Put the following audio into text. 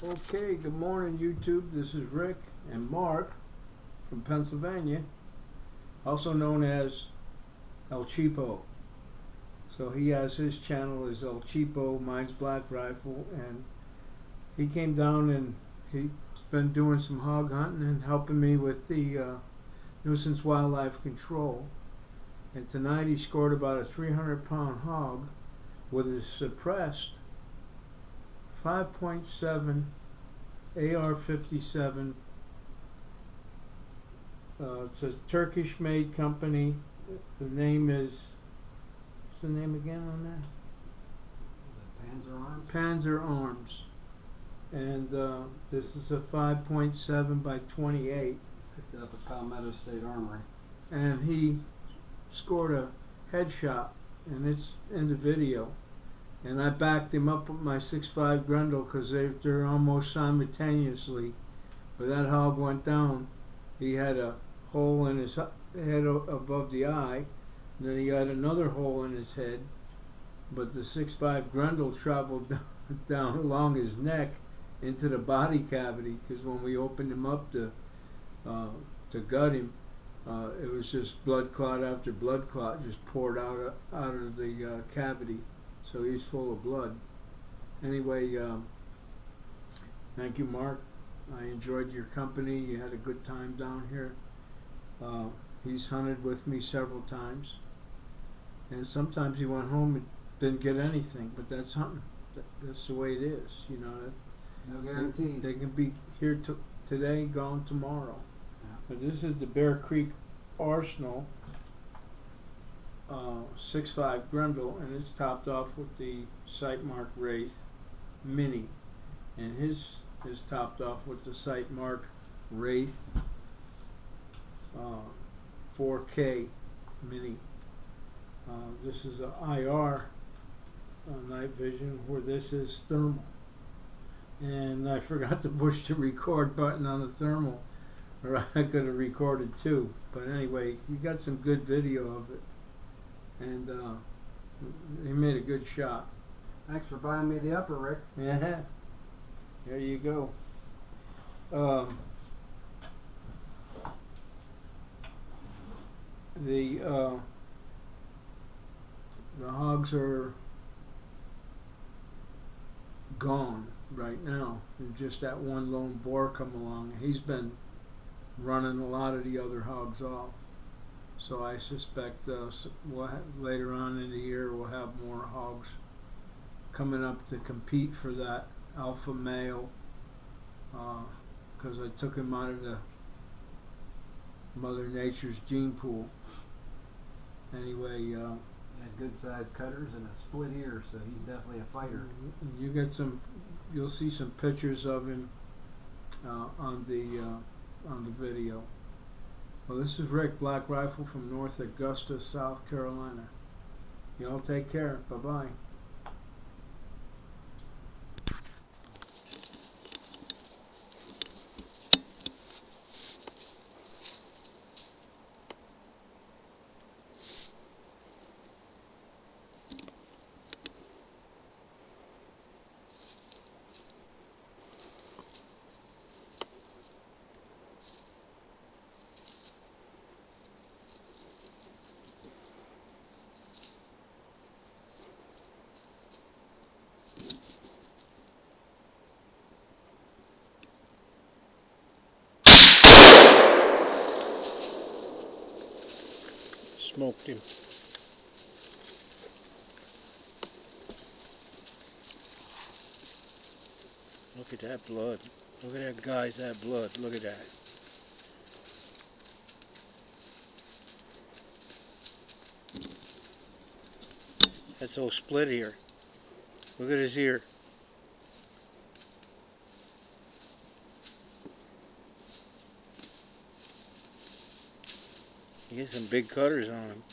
Okay, good morning YouTube. This is Rick and Mark from Pennsylvania, also known as El Cheapo. So he has his channel is El Cheapo, mine's Black Rifle, and he came down and he's been doing some hog hunting and helping me with the Nuisance Wildlife Control. And tonight he scored about a 300-pound hog with a suppressed 5.7 AR-57. It's a Turkish-made company. The name is, what's the name again on that? Panzer Arms. Panzer Arms. And this is a 5.7 by 28. Picked up at Palmetto State Armory. And he scored a headshot, and it's in the video. And I backed him up with my 6.5 Grendel because they're almost simultaneously. But that hog went down. He had a hole in his head above the eye. And then he had another hole in his head. But the 6.5 Grendel traveled down along his neck into the body cavity, because when we opened him up to gut him, it was just blood clot after blood clot just poured out of the cavity. So he's full of blood. Anyway, thank you, Mark. I enjoyed your company. You had a good time down here. He's hunted with me several times. And sometimes he went home and didn't get anything, but that's hunting. That's the way it is, you know. No guarantees. They can be here today, gone tomorrow. Yeah. But this is the Bear Creek Arsenal 6.5 Grendel, and it's topped off with the Sight Mark Wraith Mini, and his is topped off with the Sight Mark Wraith 4K Mini. This is a IR night vision, where this is thermal, and I forgot to push the record button on the thermal, or I could have recorded too. But anyway, you got some good video of it. And he made a good shot. Thanks for buying me the upper, Rick. Yeah, there you go. The hogs are gone right now. And just that one lone boar come along. He's been running a lot of the other hogs off. So I suspect later on in the year we'll have more hogs coming up to compete for that alpha male, because I took him out of the Mother Nature's gene pool. Anyway, He had good sized cutters and a split ear, so he's definitely a fighter. you get you'll see some pictures of him on the video. Well, this is Rick, Black Rifle from North Augusta, South Carolina. Y'all take care. Bye-bye. Smoked him. Look at that blood. Look at that, guys, that blood. Look at that. That's all split here. Look at his ear. He has some big cutters on him.